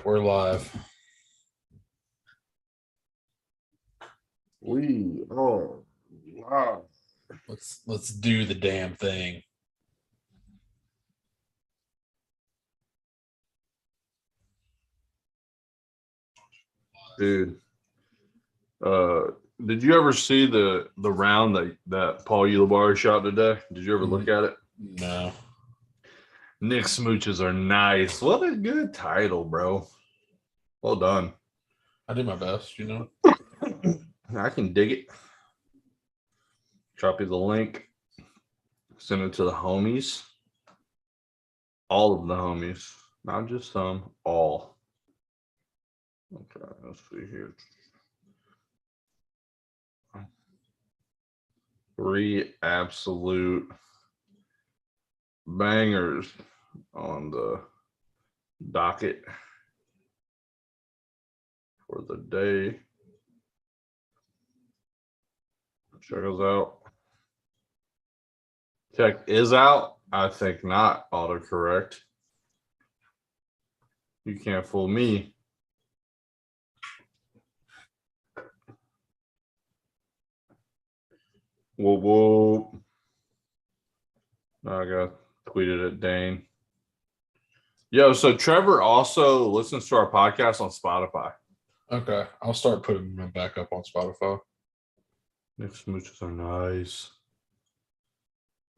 right, we're live. We are live. Let's do the damn thing. Dude. Did you ever see the round that Paul Ulibarri shot today? Did you ever look at it? No. Nick Smooches are nice. What a good title, bro. Well done. I do my best, I can dig it. Drop you the link. Send it to the homies. All of the homies. Not just some, all. Okay, let's see here. 3 absolute bangers on the docket for the day. Check us out. Check is out. I think not. Autocorrect. You can't fool me. Whoa, whoa. I got tweeted at Dane. Yo, so Trevor also listens to our podcast on Spotify. Okay, I'll start putting them back up on Spotify. Nick Smooches are nice.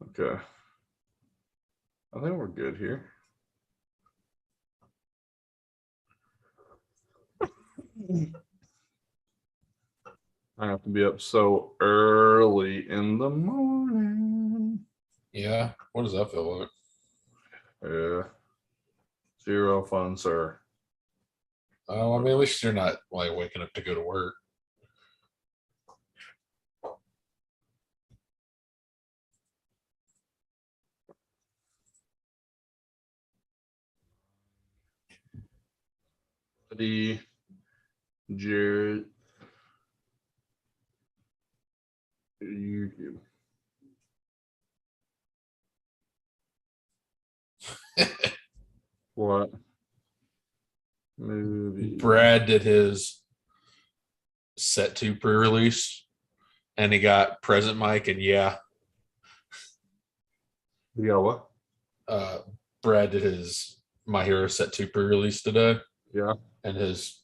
Okay. I think we're good here. I have to be up so early in the morning. Yeah, what does that feel like? Yeah. Zero fun, sir. Oh, I mean, at least you're not like waking up to go to work. Jared. YouTube. What? Movie. Brad did his set 2 pre-release, and he got present mic, and yeah. You got what? Brad did his My Hero set 2 pre-release today. Yeah. And his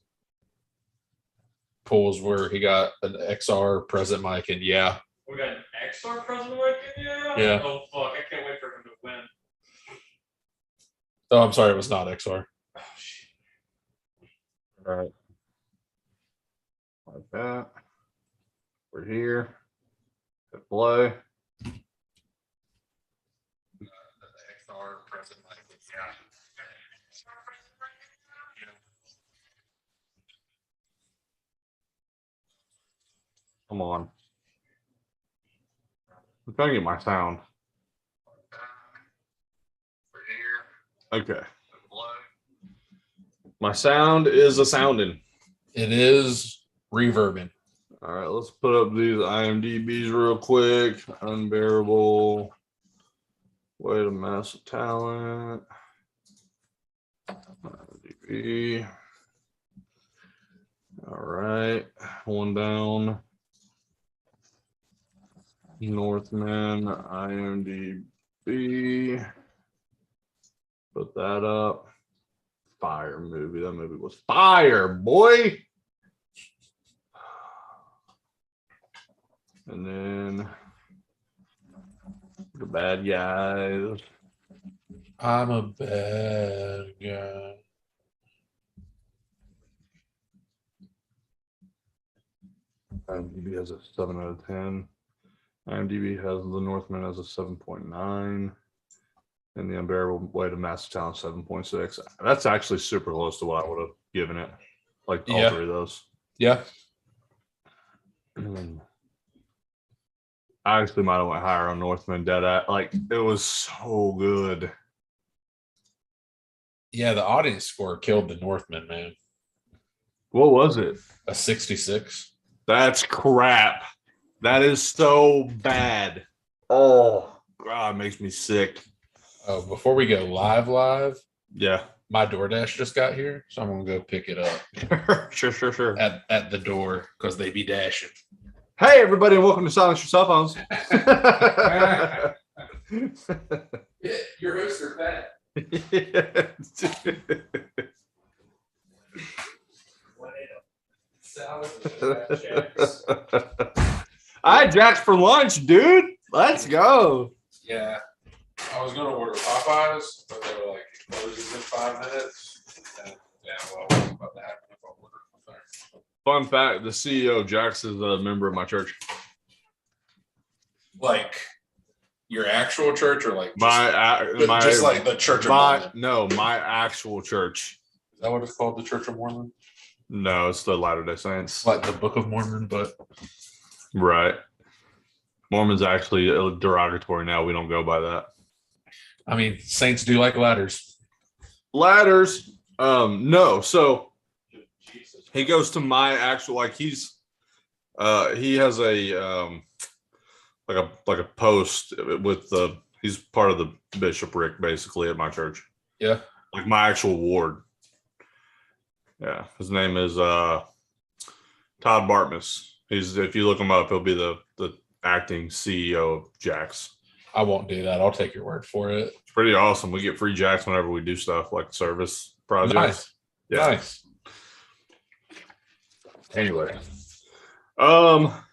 polls were he got an XR present mic, and yeah. We got an XR present mic in here? Yeah. Oh, fuck. I can't wait for him to win. Oh, I'm sorry, it was not XR. Oh, shit. All right. Like that. We're here. Hit play. The XR present mic, yeah. Come on. I'm trying to get my sound. We're here. Okay. My sound is a sounding. It is reverbing. All right, let's put up these IMDb's real quick. Unbearable. Way to massive talent. IMDb. All right, one down. Northman, IMDb. Put that up. Fire movie. That movie was fire, boy. And then the bad guys. I'm a bad guy. IMDb has a 7 out of 10. IMDb has The Northman as a 7.9. And The Unbearable Way to Massive Talent 7.6. That's actually super close to what I would have given it. Like all 3 of those. Yeah. I actually might have went higher on Northman Dead Eye. Like, it was so good. Yeah, the audience score killed the Northman, man. What was it? A 66. That's crap. That is so bad. Oh, God, it makes me sick. Oh, before we go live, Yeah. my DoorDash just got here, so I'm gonna go pick it up Sure. at the door because they be dashing. Hey, everybody, and welcome to Silence Your Cell Phones. Yeah, your hosts are fat. I had Jack's for lunch, dude. Let's go. Yeah, I was gonna order Popeyes, but they were like, it closes in 5 minutes. And, yeah, well, what's about to happen if I order from there? Fun fact: the CEO of Jack's is a member of my church. Like your actual church, or like Just just like the Church of my Mormon? my actual church. Is that what it's called, the Church of Mormon? No, it's the Latter-day Saints. It's like the Book of Mormon, but Right. Mormon's actually derogatory now. We don't go by that. I mean, saints do like ladders. Ladders. No. So he goes to my actual, like he has a like a post with he's part of the bishopric basically at my church. Yeah. Like my actual ward. Yeah. His name is Todd Bartmus. If you look him up, he'll be the acting CEO of Jack's. I won't do that. I'll take your word for it. It's pretty awesome. We get free Jacks whenever we do stuff like service projects. Nice. Yeah. Nice. Anyway, got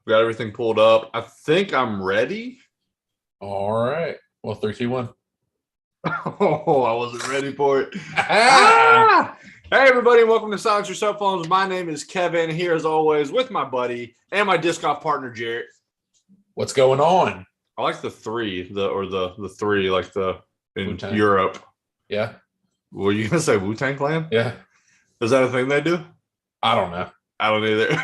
everything pulled up. I think I'm ready. All right. Well, 3, 2, 1. Oh, I wasn't ready for it. Ah! Hey, everybody, welcome to Silence Your Cell Phones. My name is Kevin, here as always with my buddy and my disc golf partner, Jarrett. What's going on? I like the three, the three, like in Wu-Tang. Europe. Yeah. Were you going to say Wu-Tang Clan? Yeah. Is that a thing they do? I don't know. I don't either.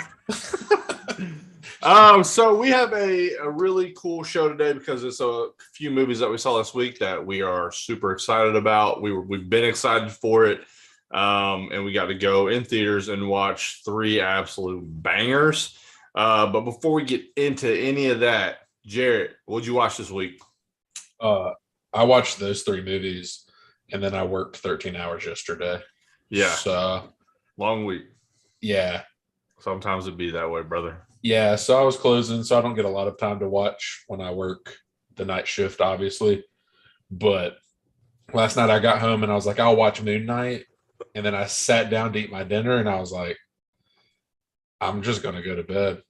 So we have a really cool show today because it's a few movies that we saw last week that we are super excited about. We've been excited for it. And we got to go in theaters and watch 3 absolute bangers. But before we get into any of that, Jarrett, what'd you watch this week? I watched those 3 movies, and then I worked 13 hours yesterday. Yeah. So, Long week. yeah. Sometimes it'd be that way, brother. Yeah. So I was closing, so I don't get a lot of time to watch when I work the night shift, obviously. But last night I got home and I was like, I'll watch Moon Knight. And then I sat down to eat my dinner and I was like, I'm just going to go to bed.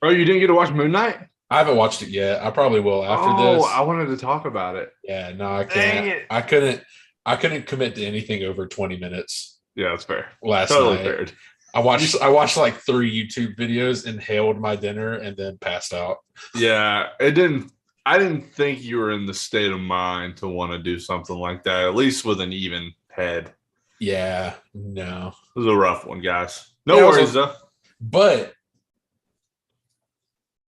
Oh, you didn't get to watch Moon Knight? I haven't watched it yet. I probably will after this. I wanted to talk about it. Yeah, no, I Dang can't. it. I couldn't commit to anything over 20 minutes Yeah, that's fair. last Totally night. fair. I watched like 3 YouTube videos, inhaled my dinner, and then passed out. Yeah, I didn't think you were in the state of mind to want to do something like that, at least with an even head. Yeah, no. It was a rough one, guys. No Yeah, worries, though. But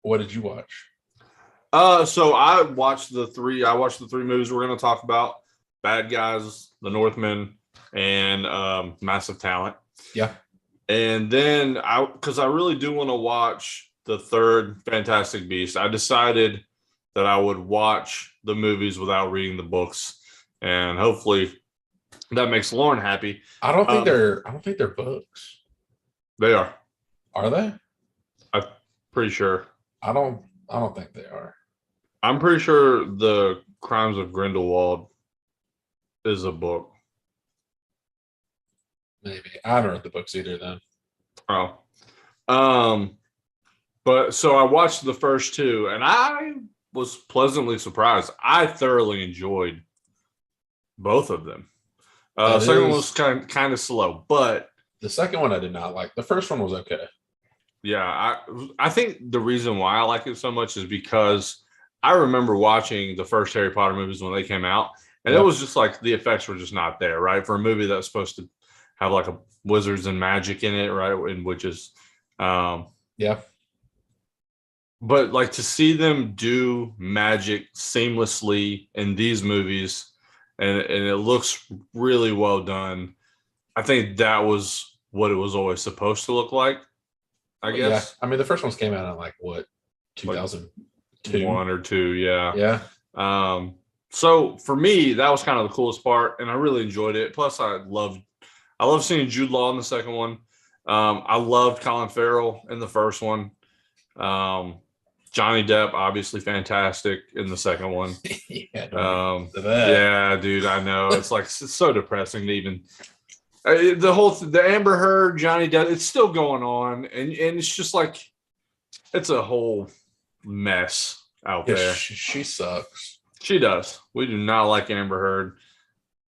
what did you watch? So I watched the 3 movies we're going to talk about: Bad Guys, The Northman, and Massive Talent. Yeah. And then because I really do want to watch the 3rd Fantastic Beast, I decided that I would watch the movies without reading the books, and hopefully that makes Lauren happy. I don't think they're books. They are. Are they? Pretty sure. I don't think they are. I'm pretty sure the Crimes of Grindelwald is a book. Maybe. I haven't read the books either then. Oh. But so I watched the first 2 and I was pleasantly surprised. I thoroughly enjoyed both of them. The second one was kind of slow, but the second one I did not like. The first one was okay. Yeah, I think the reason why I like it so much is because I remember watching the first Harry Potter movies when they came out, and it was just like the effects were just not there, right? For a movie that's supposed to have like a wizards and magic in it, right? And which is, yeah. But like to see them do magic seamlessly in these movies, and it looks really well done. I think that was what it was always supposed to look like. I guess. Yeah. I mean, the first ones came out in like what, 2002, 1 or 2, yeah. Yeah. So for me, that was kind of the coolest part, and I really enjoyed it. Plus, I loved seeing Jude Law in the second one. I loved Colin Farrell in the first one. Johnny Depp, obviously fantastic in the second one. Yeah, don't get into that. Yeah, dude, I know. It's like it's so depressing to even the Amber Heard, Johnny Depp, it's still going on, and it's just like it's a whole mess out Yeah, there. she sucks. She does. We do not like Amber Heard.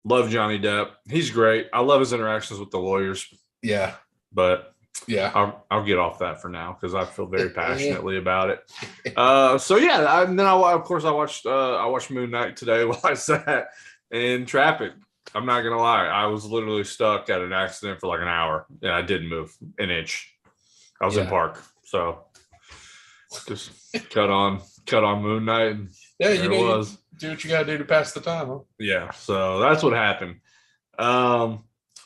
Love Johnny Depp. He's great. I love his interactions with the lawyers, Yeah, but yeah. I'll get off that for now because I feel very passionately about it. So yeah, and then of course I watched Moon Knight today while I sat in traffic. I'm not gonna lie, I was literally stuck at an accident for like an hour, and I didn't move an inch. I was in park, so just cut on Moon Knight. And Yeah, there you know, it was. do what you gotta do to pass the time, huh? Yeah, so that's what happened. But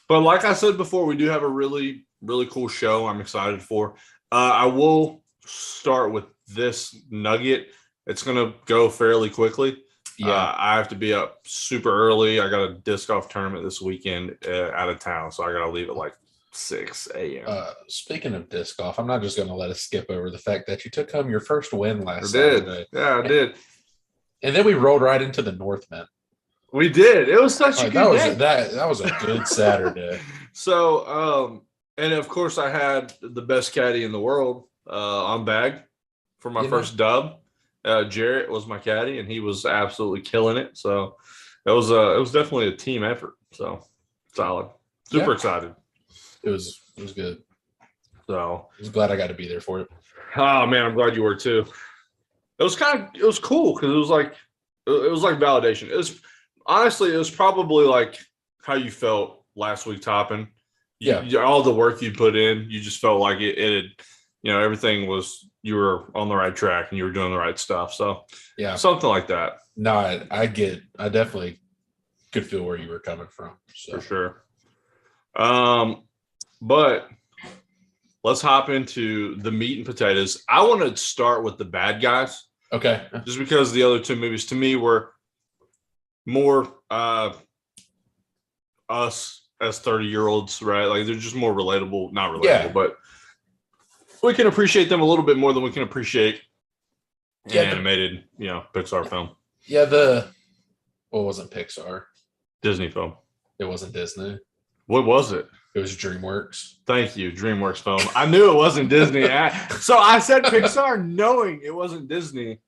like I said before, we do have a really, really cool show I'm excited for. I will start with this nugget. It's going to go fairly quickly. Yeah. I have to be up super early. I got a disc golf tournament this weekend out of town, so I got to leave at like 6 a.m. Speaking of disc golf, I'm not just going to let us skip over the fact that you took home your first win last I did. Saturday. Yeah, I did. And then we rolled right into the Northmen. We did. It was such a good day. That was a good Saturday. So, and of course, I had the best caddy in the world on bag for my first dub. Jarrett was my caddy, and he was absolutely killing it. So it was definitely a team effort. So solid. Super excited. It was good. So I was glad I got to be there for it. Oh man, I'm glad you were too. It was cool because it was like validation. Honestly, it was probably like how you felt last week topping. All the work you put in, you just felt like it had, everything was, you were on the right track and you were doing the right stuff. So yeah, something like that. No, I definitely could feel where you were coming from. So. For sure. But let's hop into the meat and potatoes. I want to start with the bad guys. Okay. Just because the other two movies to me were more us as 30-year-olds, right? Like they're just more relatable, not relatable, but we can appreciate them a little bit more than we can appreciate an animated, Pixar film. Yeah, what wasn't Pixar? Disney film. It wasn't Disney. What was it? It was DreamWorks. Thank you, DreamWorks film. I knew it wasn't Disney. So I said Pixar knowing it wasn't Disney.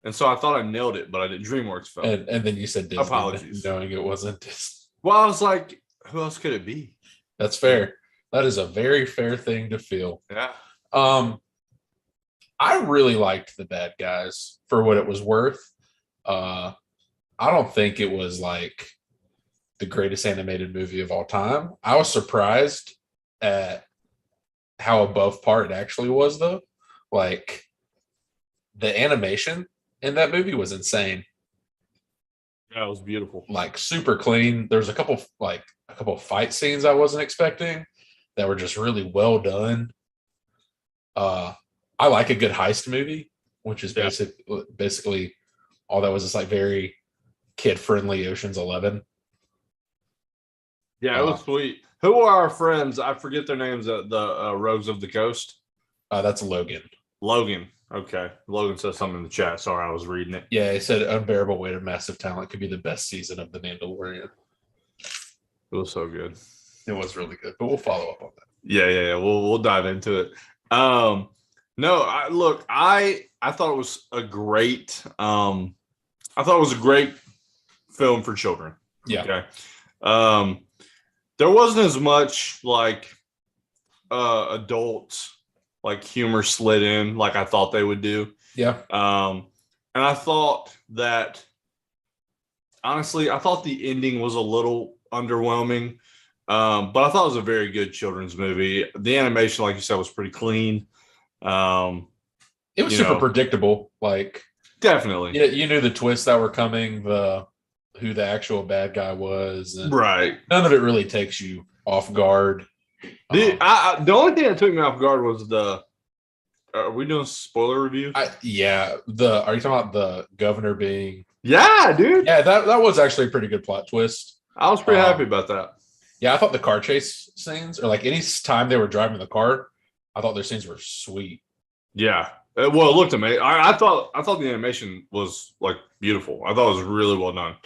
And so I thought I nailed it, but I did DreamWorks film. And then you said Disney. Apologies. Knowing it wasn't Disney. Well, I was like, who else could it be? That's fair. That is a very fair thing to feel. Yeah. I really liked The Bad Guys for what it was worth. I don't think it was like the greatest animated movie of all time. I was surprised at how above par it actually was, though. Like the animation in that movie was insane. Yeah, it was beautiful. Like super clean. There's a couple of fight scenes I wasn't expecting that were just really well done. I like a good heist movie, which is basically all that was just like very kid-friendly Ocean's 11. Yeah, it was sweet. Who are our friends? I forget their names. The Rogues of the Coast. That's Logan. Logan. Okay. Logan said something in the chat. Sorry, I was reading it. Yeah, he said unbearable weight of massive talent could be the best season of The Mandalorian. It was so good. It was really good, but we'll follow up on that. Yeah. We'll dive into it. No, I thought it was a great film for children. Yeah. Okay. There wasn't as much like adult like humor slid in like I thought they would do. Yeah. And I thought that honestly, I thought the ending was a little underwhelming. But I thought it was a very good children's movie. The animation, like you said, was pretty clean. It was super predictable. Like definitely. Yeah, you knew the twists that were coming, who the actual bad guy was. And right. None of it really takes you off guard. The only thing that took me off guard was are we doing spoiler review? Are you talking about the governor being Yeah, dude. Yeah, that was actually a pretty good plot twist. I was pretty happy about that. Yeah, I thought the car chase scenes, or like any time they were driving the car, I thought their scenes were sweet. Yeah. Well, it looked amazing. I thought the animation was like beautiful. I thought it was really well done.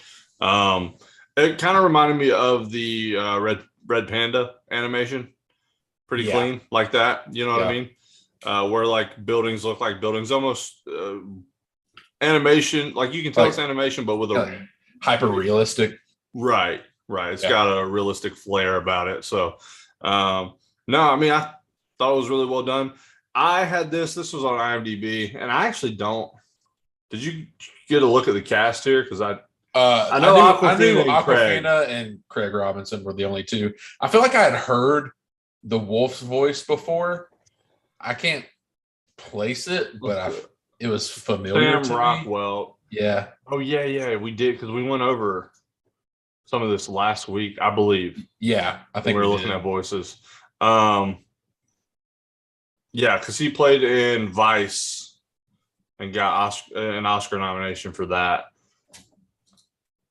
It kind of reminded me of the Red Panda animation. Pretty clean like that. You know what I mean? Where like buildings look like buildings, almost animation. Like you can tell it's animation, but with a hyper realistic. Right. It's got a realistic flair about it. So, no, I mean, I thought it was really well done. I had this was on IMDb, and I actually don't. Did you get a look at the cast here? Because I knew Awkwafina and Craig Robinson were the only two. I feel like I had heard the Wolf's voice before. I can't place it, but it was familiar to Rockwell. Me. Yeah. Oh, yeah, we did, because we went over some of this last week, I believe. Yeah, I think we were looking at voices. Yeah, because he played in Vice and got an Oscar nomination for that.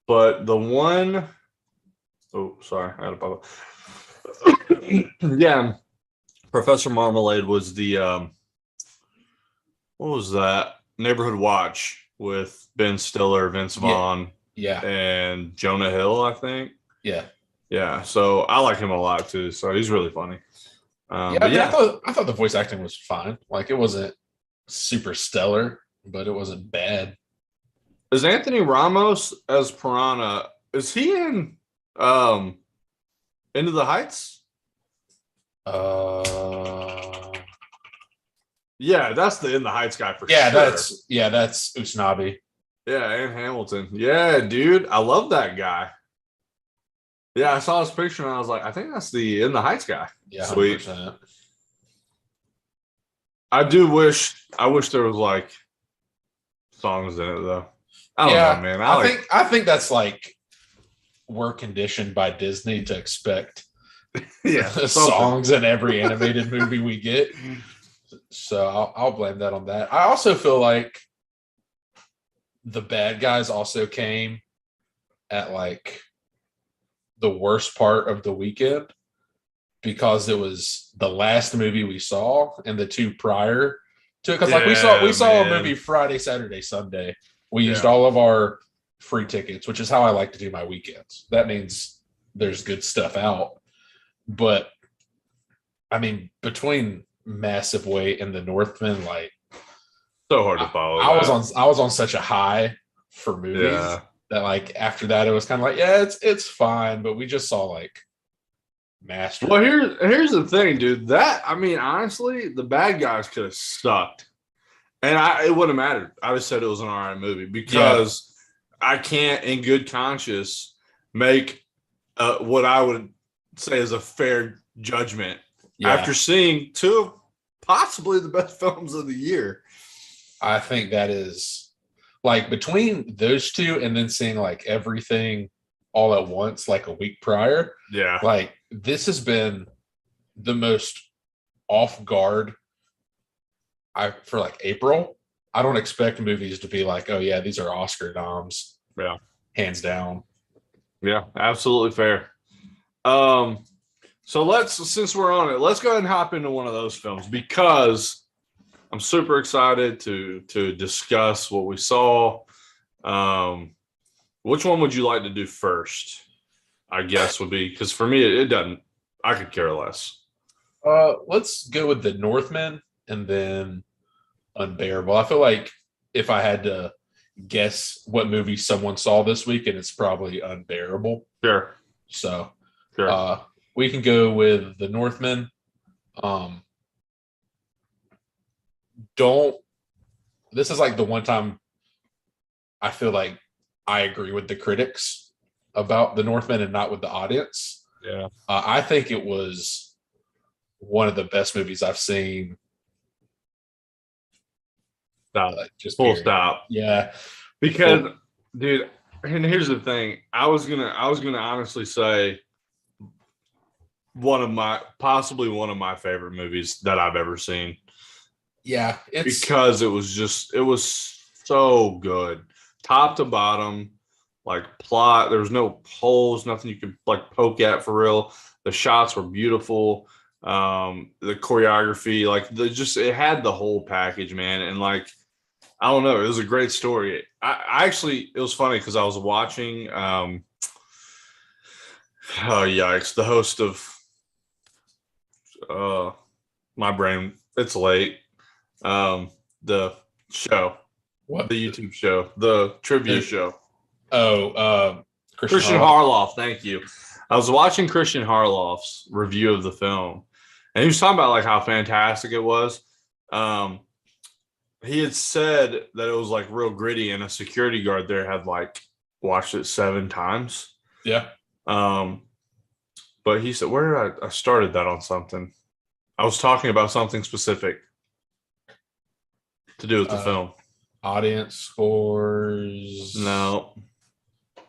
But the one, oh, sorry, I had a pop. Yeah, Professor Marmalade was the what was that? Neighborhood Watch with Ben Stiller, Vince Vaughn, and Jonah Hill, I think. Yeah. So I like him a lot too. So he's really funny. I thought the voice acting was fine. Like it wasn't super stellar, but it wasn't bad. Is Anthony Ramos as Piranha? Is he in Into the Heights? Yeah, that's the In the Heights guy for sure. That's Usnavi. Yeah, and Hamilton. Yeah, dude, I love that guy. Yeah, I saw his picture and I was like, I think that's the In the Heights guy. Yeah, sweet. 100%. I wish there was like songs in it though. I don't know, man. I think that's like we're conditioned by Disney to expect songs in every animated movie we get. So I'll blame that on that. I also feel like the bad guys also came at like the worst part of the weekend because it was the last movie we saw and the two prior to it. Because like we saw a movie Friday, Saturday, Sunday. We used all of our free tickets, which is how I like to do my weekends. That means there's good stuff out. But I mean, between Massive Weight and the Northman, like so hard to follow. I was on such a high for movies that like after that it was kind of like it's fine, but we just saw like Master. Well, here's the thing, dude. That I mean, honestly, the bad guys could have sucked, and it wouldn't have mattered. I just said it was an alright movie because I can't, in good conscience, make what I would say is a fair judgment after seeing two of possibly the best films of the year. I think that is like between those two and then seeing like everything all at once, like a week prior. Yeah. Like this has been the most off guard for like April. I don't expect movies to be like, oh yeah, these are Oscar noms. Yeah. Hands down. Yeah, absolutely fair. So since we're on it, let's go ahead and hop into one of those films because I'm super excited to discuss what we saw. Which one would you like to do first? I guess would be because for me it doesn't. I could care less. Let's go with the Northman and then Unbearable. I feel like if I had to guess what movie someone saw this week, and it's probably Unbearable. Sure. So, we can go with the Northman. This is like the one time I feel like I agree with the critics about the Northman and not with the audience. Yeah. I think it was one of the best movies I've seen. Just full stop. Yeah. Because, dude, and here's the thing. I was gonna honestly say possibly one of my favorite movies that I've ever seen. Yeah. Because it was so good. top to bottom, like plot. There was no holes, nothing you could like poke at for real. The shots were beautiful. The choreography, like it had the whole package, man. And like, I don't know, it was a great story. I actually, it was funny because I was watching, oh yikes, the host of, my brain, it's late. The show, What? the YouTube show, the trivia show. Oh, Christian Harloff, thank you. I was watching Christian Harloff's review of the film, and he was talking about like how fantastic it was. He had said that it was like real gritty, and a security guard there had like watched it 7 times. Yeah. But he said, where did I started that on something? I was talking about something specific to do with the film. Audience scores. No.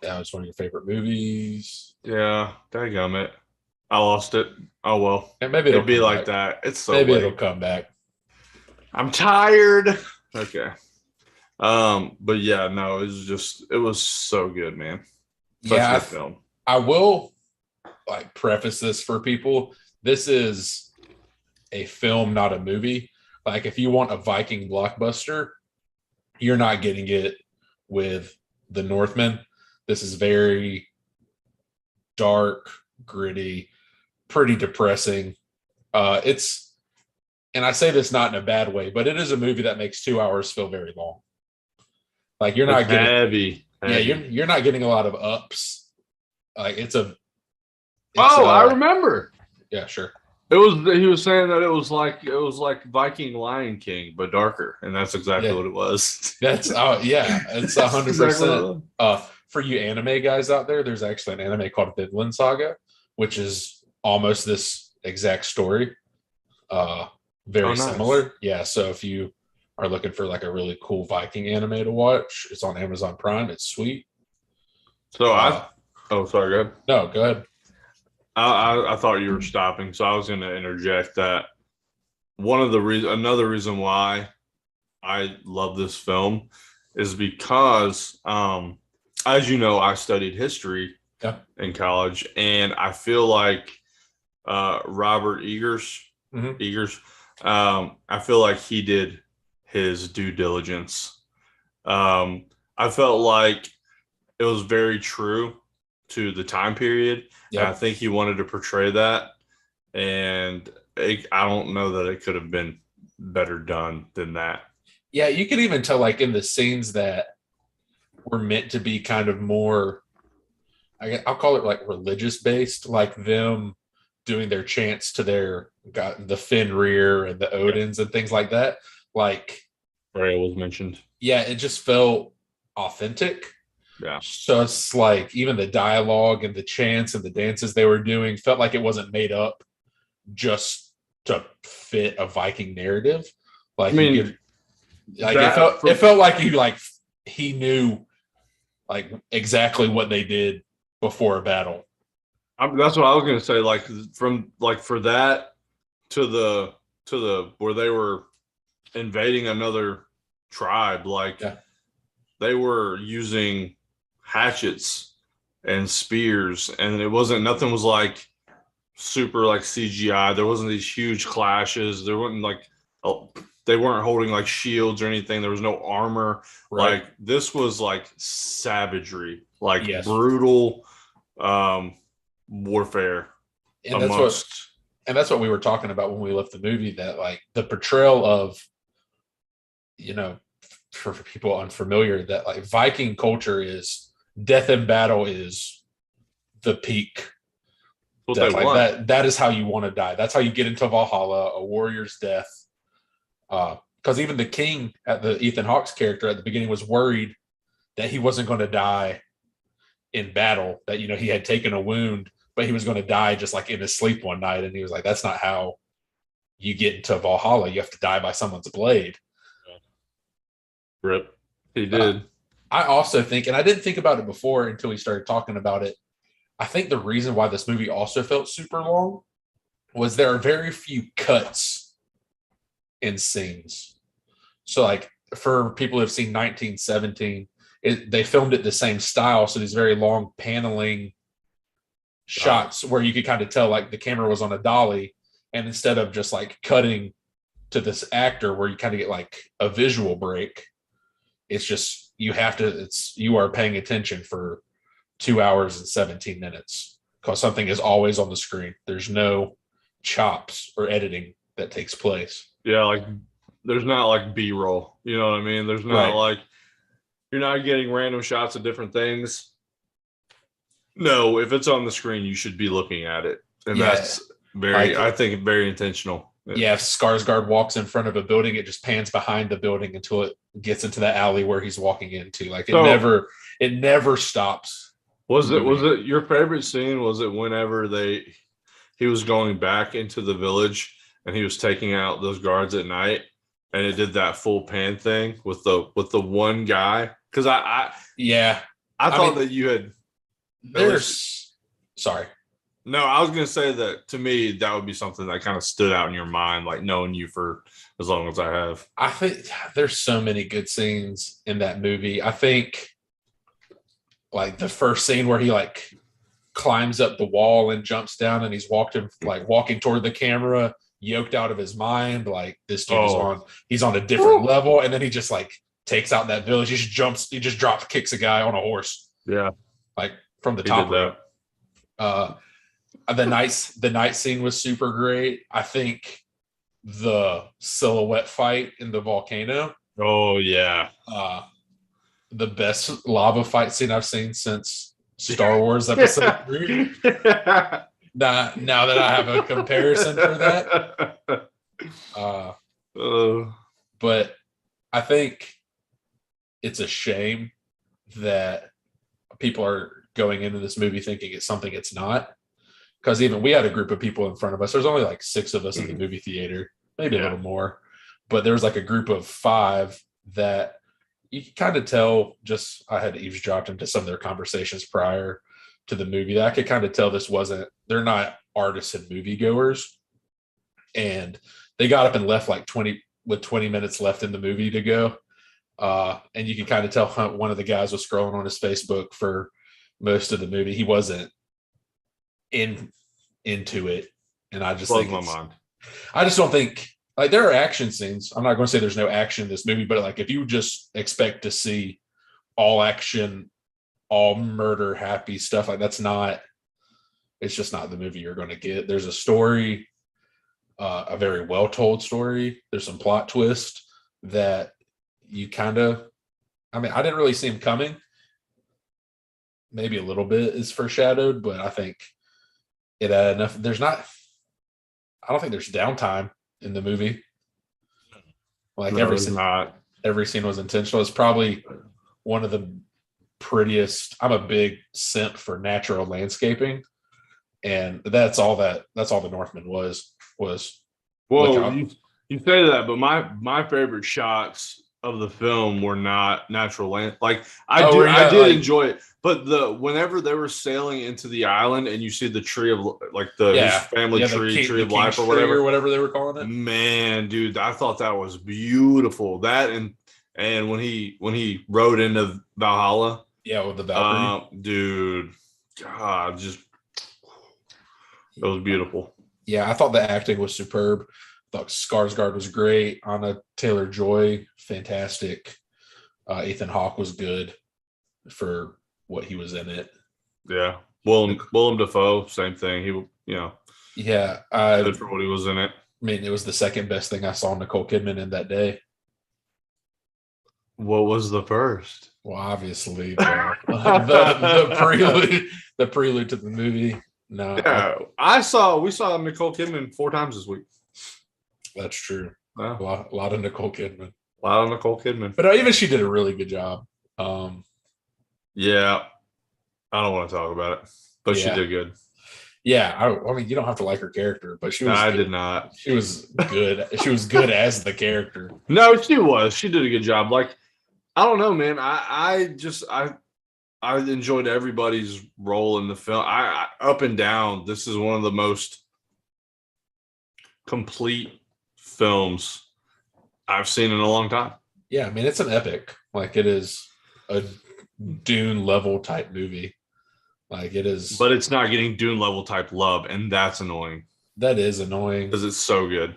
That was one of your favorite movies. Yeah, dadgummit. I lost it. Oh well. And maybe it'll be come like back. that. It's so maybe late. it'll come back. I'm tired. Okay. But yeah, no, it was so good, man. Such a good film. I will like preface this for people. This is a film, not a movie. Like if you want a Viking blockbuster, you're not getting it with The Northman. This is very dark, gritty, pretty depressing. And I say this not in a bad way, but it is a movie that makes 2 hours feel very long. Like you're not getting heavy. Yeah, you're not getting a lot of ups. Like I remember. Yeah, sure. He was saying that it was like Viking Lion King, but darker, and that's exactly what it was. That's it's 100%. For you anime guys out there, there's actually an anime called Vinland Saga, which is almost this exact story. Very similar. Yeah, so if you are looking for like a really cool Viking anime to watch, it's on Amazon Prime. It's sweet. So sorry, go ahead. No, go ahead. I thought you were stopping, so I was going to interject that another reason why I love this film is because, as you know, I studied history in college, and I feel like Robert Eggers, I feel like he did his due diligence. I felt like it was very true to the time period. Yep. I think he wanted to portray that, and I don't know that it could have been better done than that. Yeah, you could even tell, like in the scenes that were meant to be kind of more, I'll call it like religious based, like them doing their chants to the Fenrir and the Odins and things like that. Like Freya was mentioned. Yeah, it just felt authentic. Yeah. So it's like even the dialogue and the chants and the dances they were doing felt like it wasn't made up just to fit a Viking narrative. Like, it felt like he knew like exactly what they did before a battle. That's what I was going to say. Like from for that to the where they were invading another tribe, they were using hatchets and spears, and nothing was like super like CGI. There wasn't these huge clashes. There wasn't they weren't holding like shields or anything. There was no armor. Right. Like this was like savagery, brutal warfare. And that's what we were talking about when we left the movie, that like the portrayal of, for people unfamiliar, that like Viking culture is death in battle is the peak. That is how you want to die. That's how you get into Valhalla, a warrior's death. Because even the king, the Ethan Hawke's character at the beginning, was worried that he wasn't going to die in battle, that he had taken a wound, but he was going to die just like in his sleep one night. And he was like, that's not how you get into Valhalla. You have to die by someone's blade. Rip. He did. I also think, and I didn't think about it before until we started talking about it, I think the reason why this movie also felt super long was there are very few cuts in scenes. So like for people who have seen 1917, they filmed it the same style, so these very long paneling shots where you could kind of tell like the camera was on a dolly, and instead of just like cutting to this actor where you kind of get like a visual break, it's just you are paying attention for 2 hours and 17 minutes because something is always on the screen. There's no chops or editing that takes place. Yeah, like there's not like B-roll. You know what I mean? There's not Right. like you're not getting random shots of different things. No, if it's on the screen, you should be looking at it. And Yeah. that's very, Like- I think, very intentional. Yeah, if Skarsgård walks in front of a building, it just pans behind the building until it gets into the alley where he's walking into. Like it never stops. Was it your favorite scene? Was it whenever he was going back into the village and he was taking out those guards at night, and it did that full pan thing with the one guy? Because I thought that you had. Sorry. No, I was gonna say that to me that would be something that kind of stood out in your mind, like knowing you for as long as I have. I think there's so many good scenes in that movie. I think like the first scene where he like climbs up the wall and jumps down and he's walking toward the camera, yoked out of his mind. Like this dude he's on a different level. And then he just like takes out that village. He just drops, kicks a guy on a horse. Yeah. Like from the top rope. The night scene was super great. I think the silhouette fight in the volcano. Oh yeah. The best lava fight scene I've seen since Star Wars Episode 3. Now that I have a comparison for that. But I think it's a shame that people are going into this movie thinking it's something it's not. Because even we had a group of people in front of us. There's only like 6 of us in the movie theater, maybe a little more. But there was like a group of 5 that you can kind of tell, I had eavesdropped into some of their conversations prior to the movie, that I could kind of tell they're not artists and moviegoers. And they got up and left like 20 minutes left in the movie to go. And you can kind of tell one of the guys was scrolling on his Facebook for most of the movie. He wasn't into it. And I just think my mind. I just don't think, like, there are action scenes. I'm not going to say there's no action in this movie, but like if you just expect to see all action, all murder happy stuff, like it's just not the movie you're going to get. There's a story, a very well told story. There's some plot twist that you I didn't really see him coming. Maybe a little bit is foreshadowed, but I think it had enough. I don't think there's downtime in the movie. Like every scene was intentional. It's probably one of the prettiest. I'm a big simp for natural landscaping, and that's all the Northman was. Well, you say that, but my favorite shots of the film were not natural land. Like I did enjoy it, but whenever they were sailing into the island and you see the tree of like his family tree of life or whatever they were calling it. Man, dude, I thought that was beautiful. That and when he rode into Valhalla, with the Valkyrie, dude, God, it was beautiful. Yeah, I thought the acting was superb. I thought Skarsgård was great. Anna Taylor-Joy, fantastic. Ethan Hawke was good for what he was in it. Yeah, Willem Dafoe, same thing. He, good for what he was in it. I mean, it was the second best thing I saw Nicole Kidman in that day. What was the first? Well, obviously the prelude to the movie. No, yeah, we saw Nicole Kidman 4 times this week. That's true. Yeah. A lot of Nicole Kidman. But even she did a really good job. Yeah, I don't want to talk about it, but she did good. Yeah, I mean, you don't have to like her character, but she was. I did not. She was good. She was good as the character. No, she was. She did a good job. Like, I don't know, man. I enjoyed everybody's role in the film. I up and down. This is one of the most complete films I've seen in a long time. Yeah, I mean, it's an epic. Like, it is a Dune level type movie. Like it is, But it's not getting Dune level type love, and that's annoying that is annoying. because it's so good.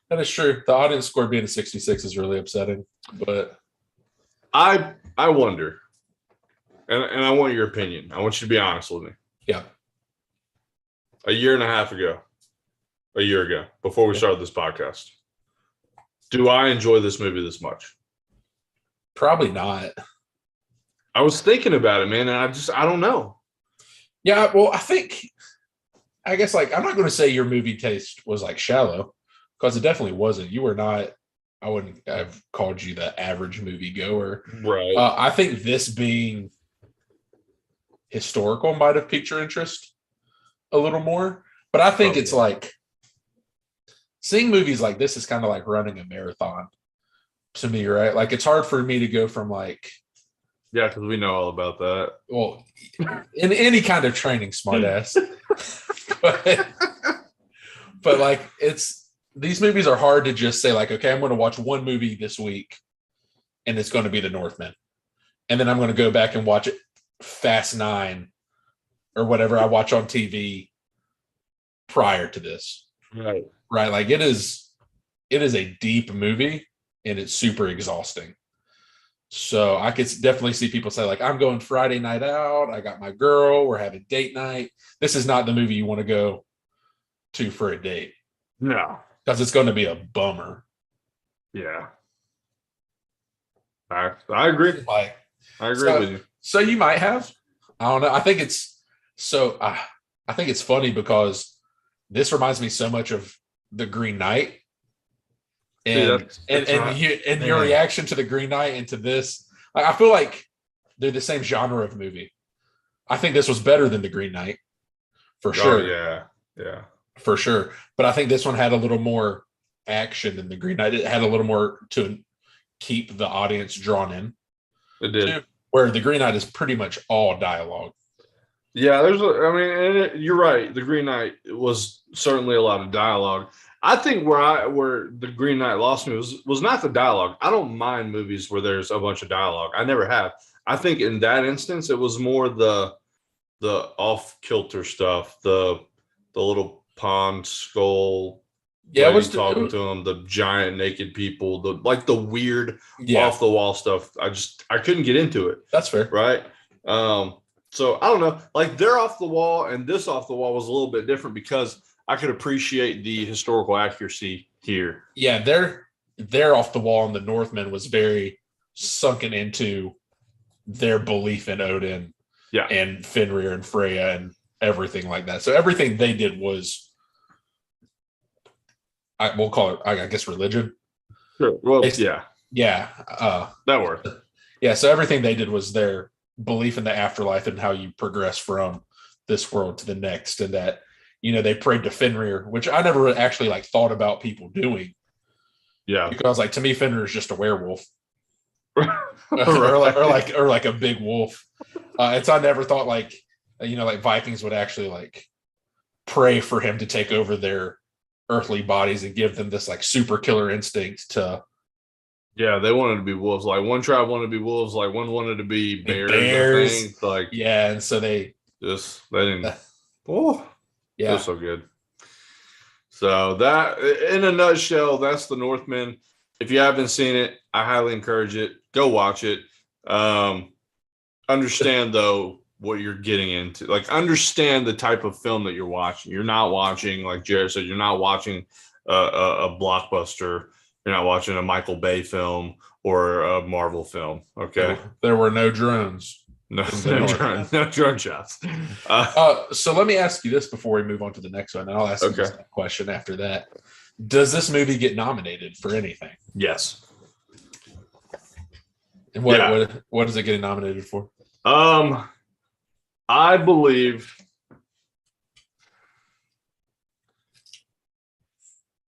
That is true. The audience score being a 66 is really upsetting. But I wonder, and I want your opinion. I want you to be honest with me. yeah, A year ago, before we started this podcast, do I enjoy this movie this much? probably not. I was thinking about it, man, and I don't know. Yeah, well, I guess like I'm not going to say your movie taste was like shallow because it definitely wasn't. You were not. I wouldn't have called you the average movie goer. Right. I think this being historical might have piqued your interest a little more, but I think it's like seeing movies like this is kind of like running a marathon to me, right? Like it's hard for me to go from like, Yeah, because we know all about that. well, in any kind of training, smartass, but like these movies are hard to just say like, okay, I'm going to watch one movie this week, and it's going to be The Northman, and then I'm going to go back and watch it Fast 9 or whatever I watch on TV prior to this. Right. Right. Like it is a deep movie and it's super exhausting. So I could definitely see people say like, I'm going Friday night out. I got my girl. We're having date night. This is not the movie you want to go to for a date. No. Because it's going to be a bummer. Yeah. I agree. Like, I agree with you. So you might have. I don't know. I think it's funny because this reminds me so much of The Green Knight. And your reaction to The Green Knight and to this, I feel like they're the same genre of movie. I think this was better than The Green Knight, for sure. Yeah, for sure. But I think this one had a little more action than The Green Knight. It had a little more to keep the audience drawn in. It did. Where The Green Knight is pretty much all dialogue. Yeah, you're right. The Green Knight was certainly a lot of dialogue. I think where the Green Knight lost me was not the dialogue. I don't mind movies where there's a bunch of dialogue. I never have. I think in that instance, it was more the off kilter stuff, the little pond skull. Yeah, it was talking to him, the giant naked people, the weird off the wall stuff. I couldn't get into it. That's fair, right? So I don't know. Like their off the wall and this off the wall was a little bit different because I could appreciate the historical accuracy here. Yeah, their off the wall in the Northman was very sunken into their belief in Odin, and Fenrir and Freya and everything like that. So everything they did was, we'll call it, I guess, religion. Sure. Well, that worked. Yeah, so everything they did was their belief in the afterlife and how you progress from this world to the next, and that they prayed to Fenrir, which I never actually thought about people doing. Yeah, because to me, Fenrir is just a werewolf, or like a big wolf. And so I never thought Vikings would actually pray for him to take over their earthly bodies and give them this super killer instinct to. Yeah, they wanted to be wolves. Like one tribe wanted to be wolves. Like one wanted to be bears. And so they didn't. Oh. Yeah, so good. So that, in a nutshell, that's The Northman. If you haven't seen it, I highly encourage it. Go watch it. Understand though what you're getting into. Understand the type of film that you're watching. You're not watching, like Jared said, you're not watching a blockbuster. You're not watching a Michael Bay film or a Marvel film. Okay. There were no drones. No drone shots. So let me ask you this before we move on to the next one, and I'll ask you this question after that. Does this movie get nominated for anything? Yes. And what is it getting nominated for? I believe,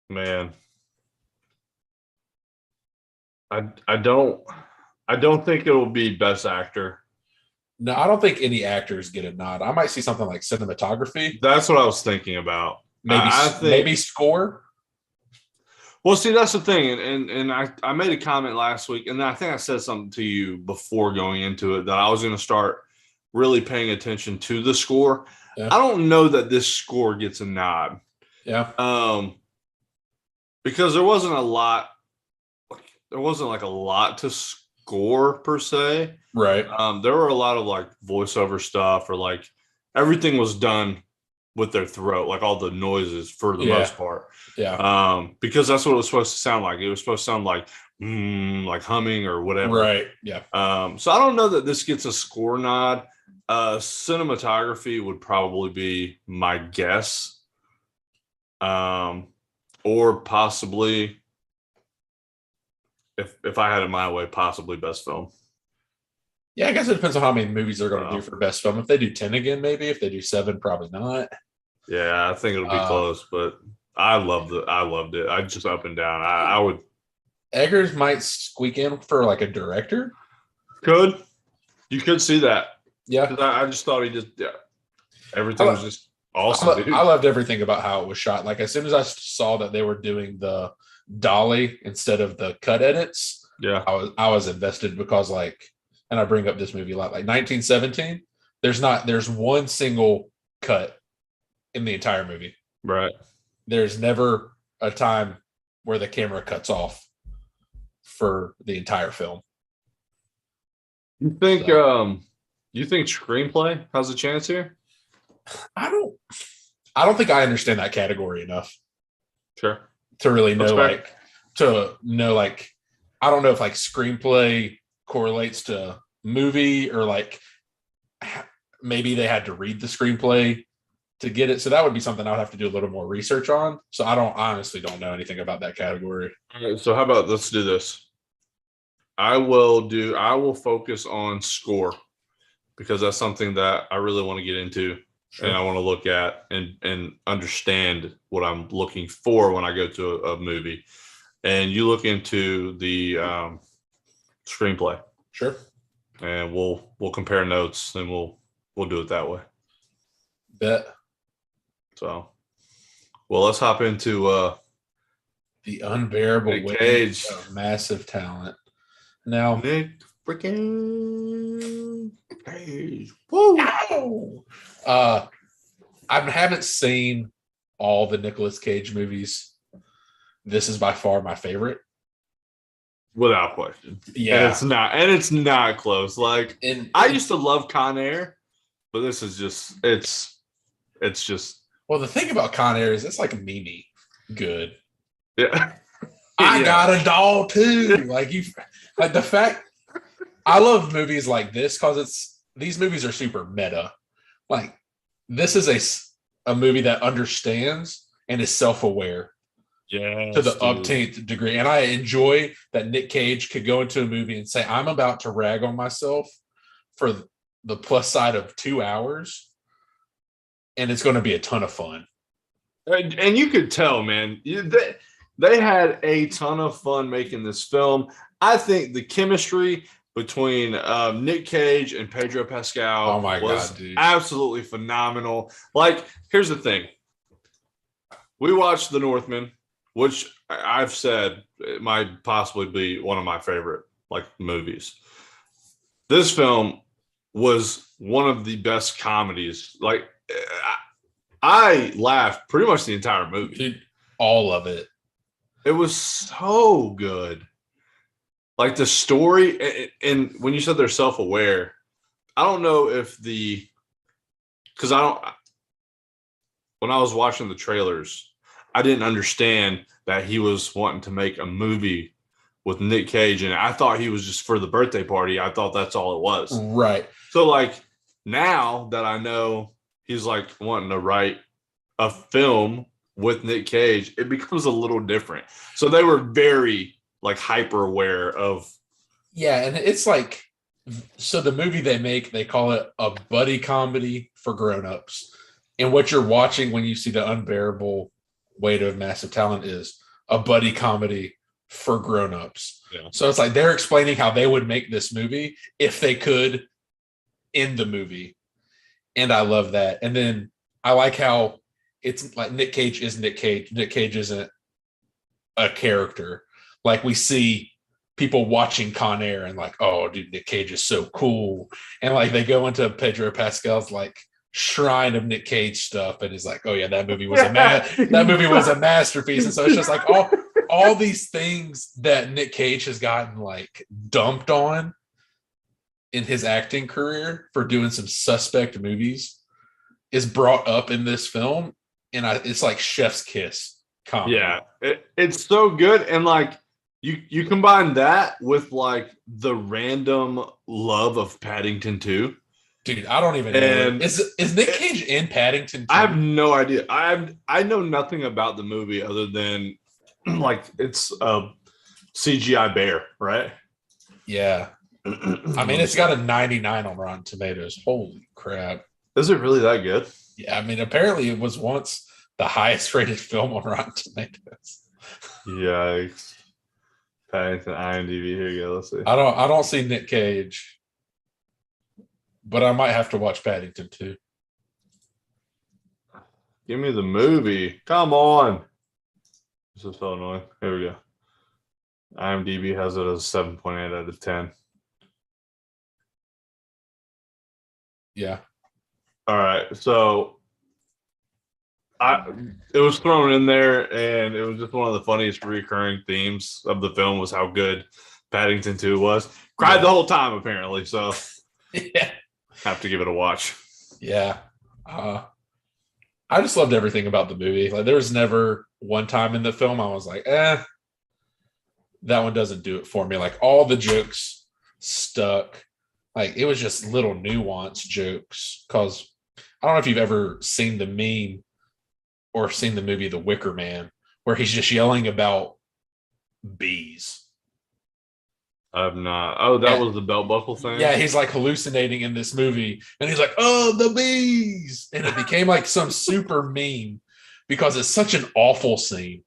man, I don't think it will be Best Actor. No, I don't think any actors get a nod. I might see something like cinematography. That's what I was thinking about. Maybe score. Well, see, that's the thing, and I made a comment last week, and I think I said something to you before going into it that I was going to start really paying attention to the score. Yeah. I don't know that this score gets a nod, Yeah. because there wasn't a lot. There wasn't like a lot to score per se. Right. There were a lot of like voiceover stuff, or like everything was done with their throat, like all the noises for the most part. Yeah. Because that's what it was supposed to sound like. It was supposed to sound like humming or whatever. Right. Yeah. So I don't know that this gets a score nod. Cinematography would probably be my guess. Or possibly, if I had it my way, possibly best film. Yeah, I guess it depends on how many movies they're going to do for best film. If they do 10 again, maybe. If they do 7, probably not. Yeah, I think it'll be close, but I loved it. I just up and down. I would. Eggers might squeak in for like a director. You could see that. Yeah. Because I just thought everything was just awesome. I loved everything about how it was shot. Like as soon as I saw that they were doing the dolly instead of the cut edits, Yeah, I was invested because and I bring up this movie a lot, like 1917. There's one single cut in the entire movie. right. There's never a time where the camera cuts off for the entire film. You think screenplay has a chance here? I don't think I understand that category enough. Sure. To really know I don't know like screenplay correlates to movie, or like maybe they had to read the screenplay to get it. So that would be something I would have to do a little more research on. So I honestly don't know anything about that category. All right, so how about let's do this. I will focus on score because that's something that I really want to get into. Sure. And I want to look at and understand what I'm looking for when I go to a movie. And you look into the screenplay. Sure. And we'll compare notes, and we'll do it that way. Bet. So, well, let's hop into the unbearable weight of massive talent. Now, Nick freaking Cage. Woo! No! I haven't seen all the Nicolas Cage movies. This is by far my favorite, without question. Yeah, and it's not close. Like, I used to love Con Air, but this is just it's just. Well, the thing about Con Air is it's like Mimi good. Yeah. I got a doll too. Like the fact I love movies like this because these movies are super meta. Like this is a movie that understands and is self-aware to the upteenth degree. And I enjoy that Nick Cage could go into a movie and say, I'm about to rag on myself for the plus side of 2 hours. And it's going to be a ton of fun. And you could tell, man, they had a ton of fun making this film. I think the chemistry between Nick Cage and Pedro Pascal was absolutely phenomenal. Like, here's the thing. We watched The Northman, which I've said it might possibly be one of my favorite movies. This film was one of the best comedies. Like, I laughed pretty much the entire movie. Dude, all of it. It was so good. Like the story, and when you said they're self-aware, I don't know if when I was watching the trailers, I didn't understand that he was wanting to make a movie with Nick Cage, and I thought he was just for the birthday party. I thought that's all it was. Right. So now that I know he's wanting to write a film with Nick Cage, it becomes a little different. So they were very hyper aware of. Yeah, and it's so the movie they make, they call it a buddy comedy for grown-ups. And what you're watching when you see The Unbearable Weight of Massive Talent is a buddy comedy for grown-ups. Yeah. So it's they're explaining how they would make this movie if they could in the movie. And I love that. And then I like how it's Nick Cage is Nick Cage. Nick Cage isn't a character. Like we see people watching Con Air and like, oh, dude, Nick Cage is so cool. And like they go into Pedro Pascal's like shrine of Nick Cage stuff, and he's like, oh yeah, that movie was a masterpiece. And so it's just like all these things that Nick Cage has gotten like dumped on in his acting career for doing some suspect movies is brought up in this film, and it's like chef's kiss comedy. Yeah, it's so good, and like you combine that with like the random love of Paddington 2. Dude, I don't even know. Is Nick Cage in Paddington 2? I have no idea. I know nothing about the movie other than like it's a CGI bear, right? Yeah. I mean, it's got a 99 on Rotten Tomatoes. Holy crap. Is it really that good? Yeah, I mean, apparently it was once the highest rated film on Rotten Tomatoes. Yikes. Paddington IMDb. Here you go. Let's see. I don't see Nick Cage, but I might have to watch Paddington 2. Give me the movie. Come on. This is so annoying. Here we go. IMDb has it as 7.8 out of 10. Yeah. All right. So it was thrown in there, and it was just one of the funniest recurring themes of the film was how good Paddington 2 was. Cried the whole time, apparently. So yeah, have to give it a watch. Yeah. I just loved everything about the movie. Like there was never one time in the film I was like, that one doesn't do it for me. Like all the jokes stuck. Like it was just little nuanced jokes. Because I don't know if you've ever seen the meme or seen the movie The Wicker Man, where he's just yelling about bees. I have not. Oh, that was the belt buckle thing? Yeah, he's like hallucinating in this movie. And he's like, oh, the bees. And it became like some super meme because it's such an awful scene.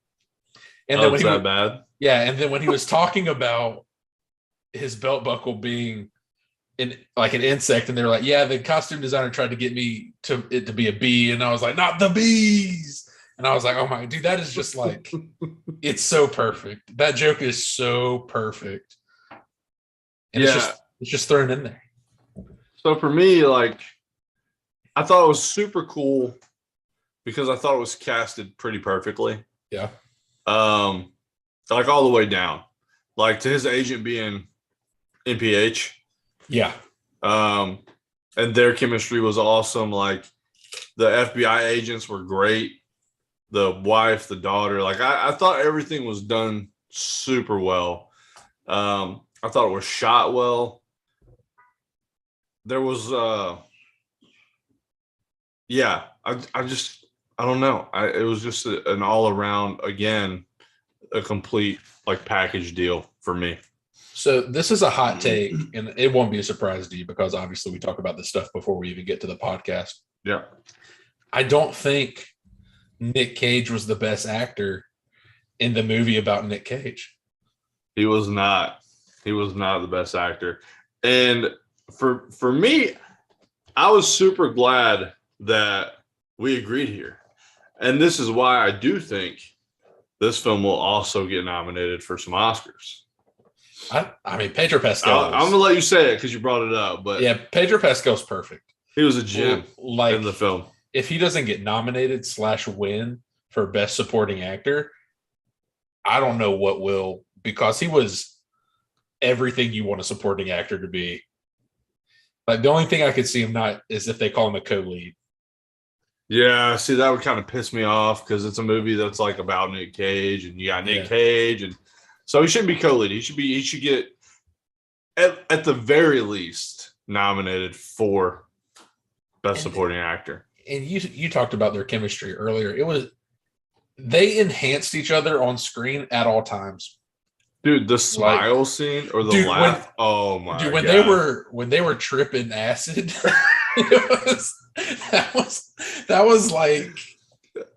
And then it's that bad? Yeah, and then when he was talking about his belt buckle being like an insect, and they were like, yeah, the costume designer tried to get me to be a bee. And I was like, not the bees. And I was like, oh my, dude, that is just like, it's so perfect. That joke is so perfect. And it's just thrown in there. So for me, like, I thought it was super cool because I thought it was casted pretty perfectly. Yeah. Like all the way down, like to his agent being NPH. Yeah. And their chemistry was awesome. Like the FBI agents were great. The wife, the daughter, like I thought everything was done super well. I thought it was shot well. There was, I don't know. It was just an all around, again, a complete like package deal for me. So this is a hot take, and it won't be a surprise to you because obviously we talk about this stuff before we even get to the podcast. Yeah. I don't think Nick Cage was the best actor in the movie about Nick Cage. He was not. He was not the best actor. And for me, I was super glad that we agreed here. And this is why I do think this film will also get nominated for some Oscars. I mean, Pedro Pascal. I'm going to let you say it because you brought it up. But yeah, Pedro Pascal's perfect. He was a gem like, in the film. If he doesn't get nominated / win for Best Supporting Actor, I don't know what will, because he was everything you want a supporting actor to be. Like the only thing I could see him not is if they call him a co-lead. Yeah, see, that would kind of piss me off because it's a movie that's like about Nick Cage, and you got Nick Cage, and so he shouldn't be co-lead. He should get at the very least nominated for Best Supporting Actor. And you talked about their chemistry earlier. They enhanced each other on screen at all times. Dude, the smile scene or the laugh. Oh my god. When they were tripping acid, that was like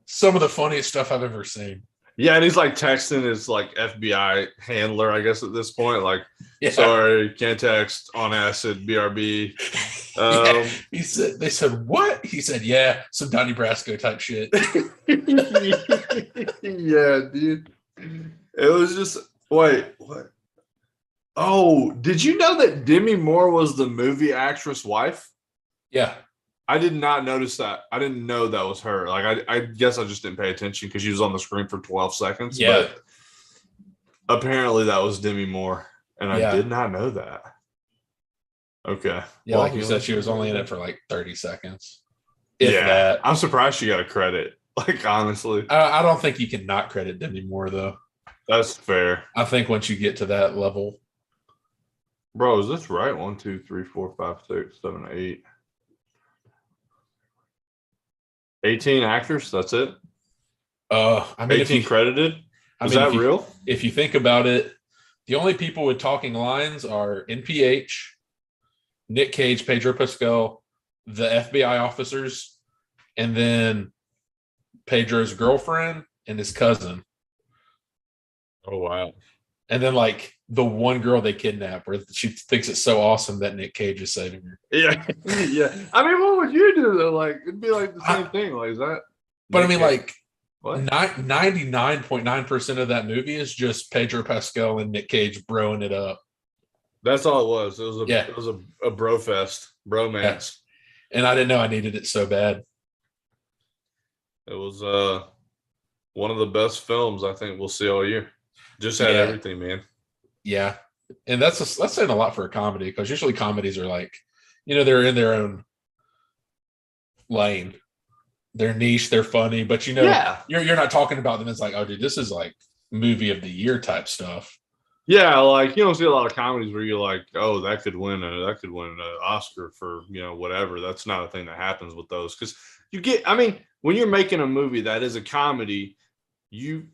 some of the funniest stuff I've ever seen. Yeah, and he's like texting his like FBI handler, I guess at this point, like, sorry, can't text on acid, BRB. They said, what? He said, yeah, some Donnie Brasco type shit. Yeah, dude. It was just wait, what? Oh, did you know that Demi Moore was the movie actress wife? Yeah. I did not notice that. I didn't know that was her. Like I guess I just didn't pay attention because she was on the screen for 12 seconds. Yeah. But apparently that was Demi Moore. And I Yeah. did not know that. Okay. Yeah, Well, like you said, she was only in it for like 30 seconds. If yeah. that. I'm surprised she got a credit. Like honestly. I don't think you can not credit Demi Moore, though. That's fair. I think once you get to that level. Bro, is this right? 1, 2, 3, 4, 5, 6, 7, 8. 18 actors, that's it? I mean, 18 credited? Is that real? If you think about it, the only people with talking lines are NPH, Nick Cage, Pedro Pascal, the FBI officers, and then Pedro's girlfriend and his cousin. Oh, wow. And then, like, the one girl they kidnap where she thinks it's so awesome that Nick Cage is saving her. Yeah. Yeah. I mean, what would you do, though? Like, it'd be like the same thing. Like, is that? But I mean, like, what? 99.9% of that movie is just Pedro Pascal and Nick Cage broing it up. That's all it was. It was a bro fest, bromance. Yeah. And I didn't know I needed it so bad. It was one of the best films I think we'll see all year. Just had everything, man. Yeah. And that's saying a lot for a comedy, because usually comedies are like, they're in their own lane. They're niche, they're funny, but you're not talking about them as like, oh dude, this is like movie of the year type stuff. Yeah, like you don't see a lot of comedies where you're like, oh, that could win an Oscar for whatever. That's not a thing that happens with those, because when you're making a movie that is a comedy, you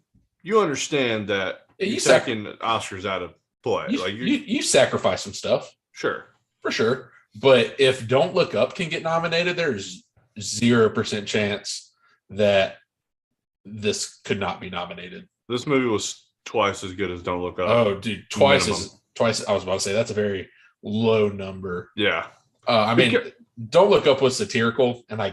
understand that you're taking Oscars out of play. You sacrifice some stuff, sure, for sure. But if Don't Look Up can get nominated, there's 0% chance that this could not be nominated. This movie was twice as good as Don't Look Up. Oh, dude, twice. I was about to say that's a very low number. Yeah. I mean, Don't Look Up was satirical, and I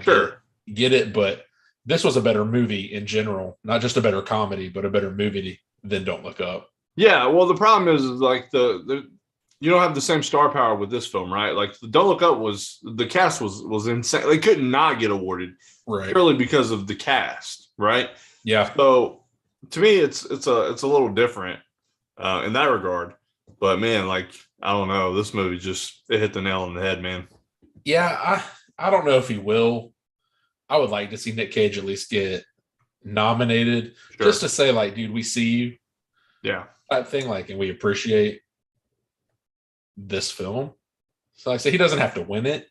get it, but this was a better movie in general, not just a better comedy, but a better movie than Don't Look Up. Yeah, well, the problem is like you don't have the same star power with this film, right? Like Don't Look Up the cast was insane. They could not get awarded, right? Purely because of the cast, right? Yeah. So to me, it's a little different in that regard. But man, like I don't know, this movie it hit the nail on the head, man. Yeah, I don't know if he will. I would like to see Nick Cage at least get nominated, just to say like, dude, we see you. Yeah. That thing, like, and we appreciate this film. So like I say, he doesn't have to win it.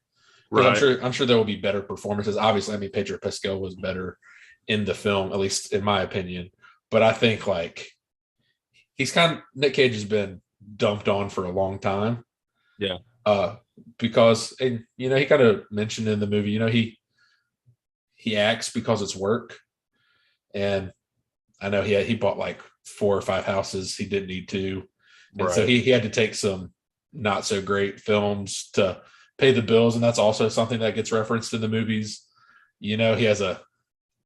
Right. I'm sure there will be better performances. Obviously, I mean, Pedro Pascal was better in the film, at least in my opinion. But I think like Nick Cage has been dumped on for a long time. Yeah. Because he kind of mentioned in the movie, he acts because it's work. And I know he bought like 4 or 5 houses he didn't need to. And so he had to take some not so great films to pay the bills. And that's also something that gets referenced in the movies. He has a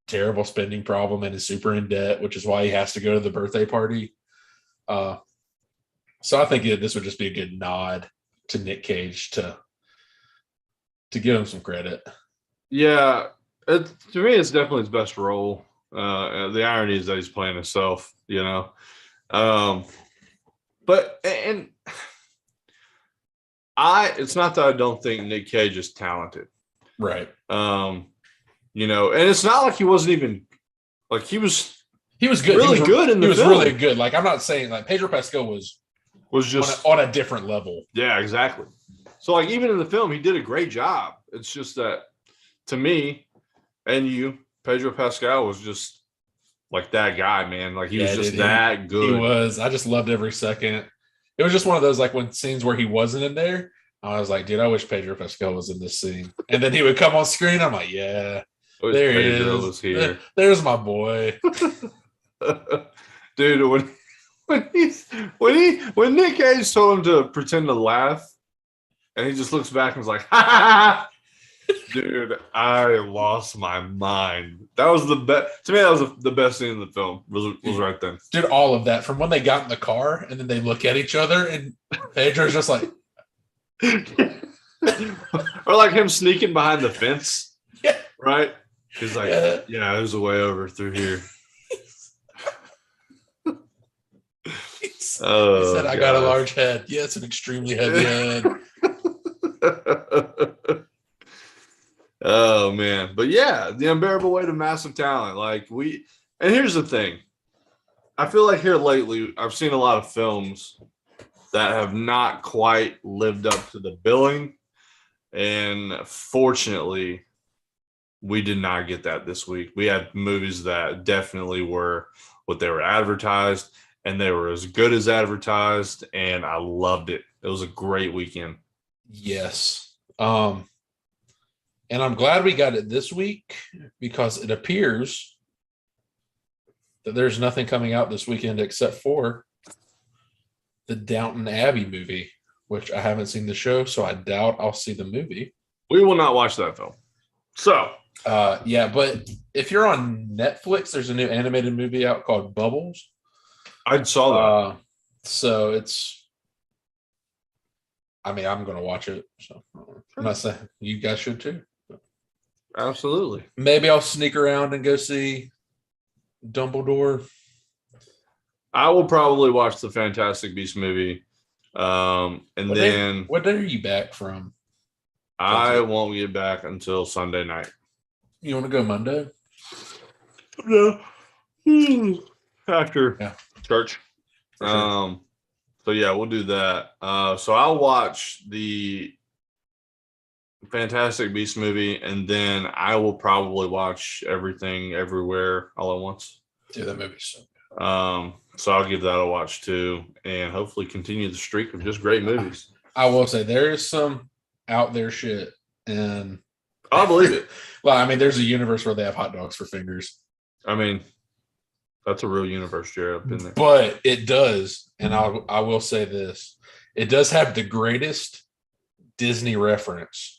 terrible spending problem and is super in debt, which is why he has to go to the birthday party. So I think this would just be a good nod to Nick Cage to give him some credit. Yeah. To me, it's definitely his best role. The irony is that he's playing himself, but it's not that I don't think Nick Cage is talented, right? And it's not like he wasn't even like he was good, really good in the film. He was really good. Like I'm not saying like Pedro Pascal was just on a different level. Yeah, exactly. So like even in the film, he did a great job. It's just that to me and Pedro Pascal was just like that guy, man. Like he was just that good. He was. I just loved every second. It was just one of those like when scenes where he wasn't in there. I was like, dude, I wish Pedro Pascal was in this scene. And then he would come on screen. I'm like, yeah, there he is. Here. There's my boy. Dude, when Nick Cage told him to pretend to laugh, and he just looks back and was like, ha ha ha. Dude, I lost my mind. That was the best. To me, that was the best scene in the film. Was right then. Did all of that from when they got in the car and then they look at each other and Pedro's just like, Or like him sneaking behind the fence, yeah, right? He's like, yeah. yeah, there's a way over through here. He Oh, said, I got a gosh. large head. Yeah, it's an extremely heavy head. Oh man, but yeah, the unbearable weight of massive talent. And here's the thing. I feel like here lately, I've seen a lot of films that have not quite lived up to the billing. And fortunately, we did not get that this week. We had movies that definitely were what they were advertised, and they were as good as advertised, and I loved it. It was a great weekend. Yes. And I'm glad we got it this week because it appears that there's nothing coming out this weekend except for the Downton Abbey movie, which I haven't seen the show, so I doubt I'll see the movie. We will not watch that film. So, yeah, but if you're on Netflix, there's a new animated movie out called Bubbles. I saw that. So I'm going to watch it. So I'm not saying you guys should too. Absolutely. Maybe I'll sneak around and go see Dumbledore. I will probably watch the Fantastic Beasts movie. And What then day are you back from? I won't get back until Sunday night. You want to go Monday? No. After church. For sure. So yeah, we'll do that. So I'll watch the Fantastic Beasts movie, and then I will probably watch Everything Everywhere All at Once. Dude, that movie's so good. So I'll give that a watch too, and hopefully continue the streak of just great movies. I will say there is some out there shit, and I believe it. well, I mean, there's a universe where they have hot dogs for fingers. I mean, that's a real universe, Jared. I've been there. But it does, and I will say this: it does have the greatest Disney reference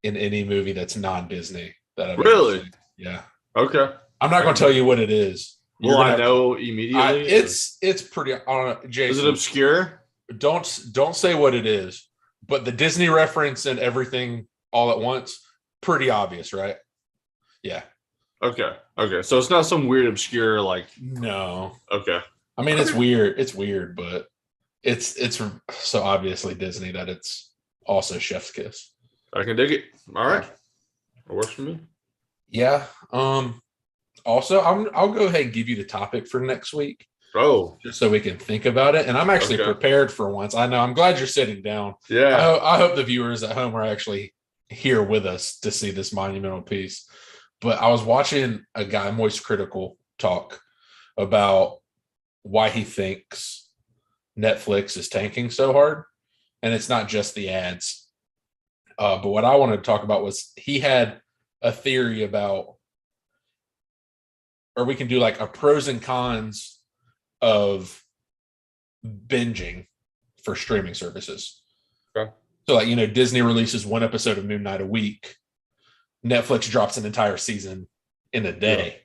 in any movie that's non-Disney that I've Really? ever seen. Yeah. Okay. I'm not going to tell you what it is. Will I know immediately? It's pretty. I don't know, Jason. Is it obscure? Don't say what it is, but the Disney reference and Everything All at Once, pretty obvious, right? Yeah. Okay. So it's not some weird obscure No. Okay. I mean, it's weird. It's weird, but it's so obviously Disney that it's also Chef's Kiss. I can dig it. All right. It works for me. Yeah. Also, I'll go ahead and give you the topic for next week. Oh. Just so we can think about it. And I'm actually prepared for once. I know. I'm glad you're sitting down. Yeah. I hope the viewers at home are actually here with us to see this monumental piece. But I was watching a guy, Moist Critical, talk about why he thinks Netflix is tanking so hard. And it's not just the ads. But what I wanted to talk about was he had a theory about, or we can do like a pros and cons of binging for streaming services. Okay. So like, Disney releases one episode of Moon Knight a week. Netflix drops an entire season in a day.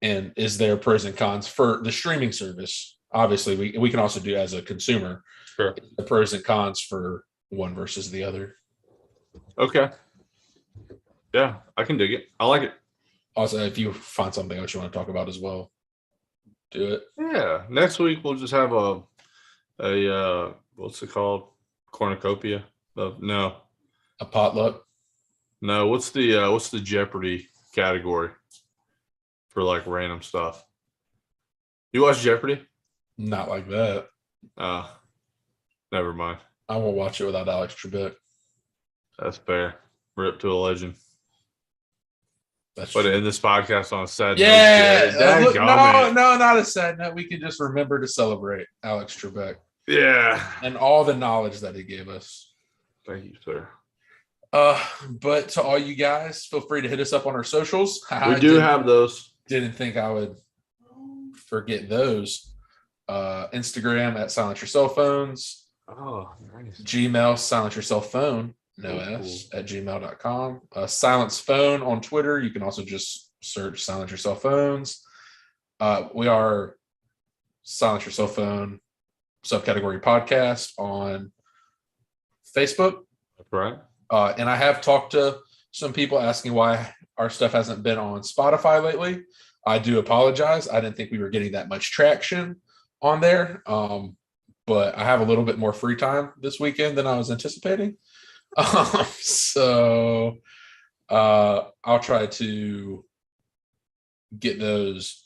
Yeah. And is there pros and cons for the streaming service? Obviously, we can also do as a consumer. Sure. The pros and cons for one versus the other. Okay. Yeah, I can dig it. I like it. Also, if you find something else you want to talk about as well, do it. Yeah. Next week we'll just have a what's it called? Cornucopia? No. A potluck? No. What's the Jeopardy category for like random stuff? You watch Jeopardy? Not like that. Never mind. I won't watch it without Alex Trebek. That's fair. Rip to a legend. That's But true. in this podcast on a sad note, no, not a sad note. We can just remember to celebrate Alex Trebek. Yeah. And all the knowledge that he gave us. Thank you, sir. But to all you guys, feel free to hit us up on our socials. We do have those. Didn't think I would forget those. Instagram at Silence Your Cell Phones. Oh, nice. Gmail, Silence Your Cell Phone no Cool, S, at gmail.com. Silence Phone on Twitter. You can also just search Silence Your Cell Phones. We are Silence Your Cell Phone subcategory podcast on Facebook. That's right. And I have talked to some people asking why our stuff hasn't been on Spotify lately. I do apologize. I didn't think we were getting that much traction on there. But I have a little bit more free time this weekend than I was anticipating. So I'll try to get those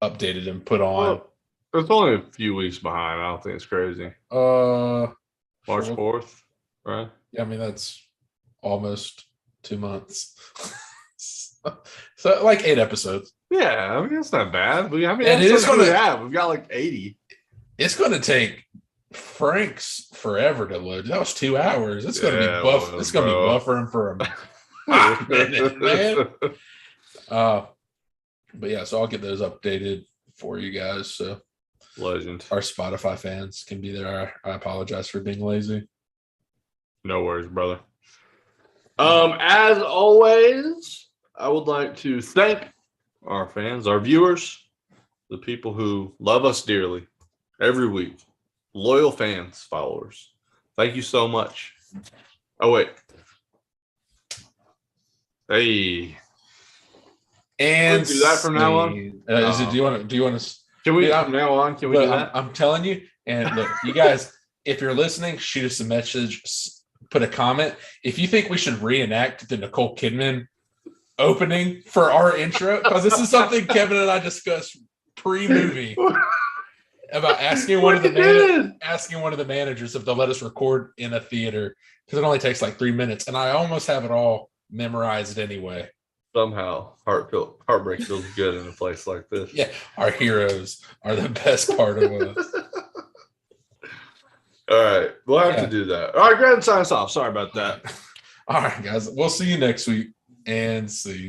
updated and put on. Well, it's only a few weeks behind. I don't think it's crazy. March March 4th, right? Yeah, I mean that's almost 2 months. So like 8 episodes. Yeah, I mean it's not bad. How many And it is episodes do we gonna- have? We've got like 80. It's going to take Frank's forever to load. That was 2 hours. It's going to Yeah, be buff. it was, It's going to be bro. buffering for a hot minute, man. But yeah, so I'll get those updated for you guys. So Legend. our Spotify fans can be there. I apologize for being lazy. No worries, brother. As always, I would like to thank our fans, our viewers, the people who love us dearly every week. Loyal fans, followers. Thank you so much. Oh, wait. Hey. And We'll do that from now on? Is it? Do you want to? Can we, Yeah, from now on, can we Look, do that? I'm telling you. And look, you guys, if you're listening, shoot us a message. Put a comment. If you think we should reenact the Nicole Kidman opening for our intro, because this is something Kevin and I discussed pre-movie about asking one of the managers if they'll let us record in a theater, because it only takes like 3 minutes, and I almost have it all memorized anyway. Somehow, heartbreak feels good in a place like this. Yeah, our heroes are the best part of us. All right. We'll have to do that. All right, go ahead and sign us off. Sorry about that. All right, guys. We'll see you next week, and see you.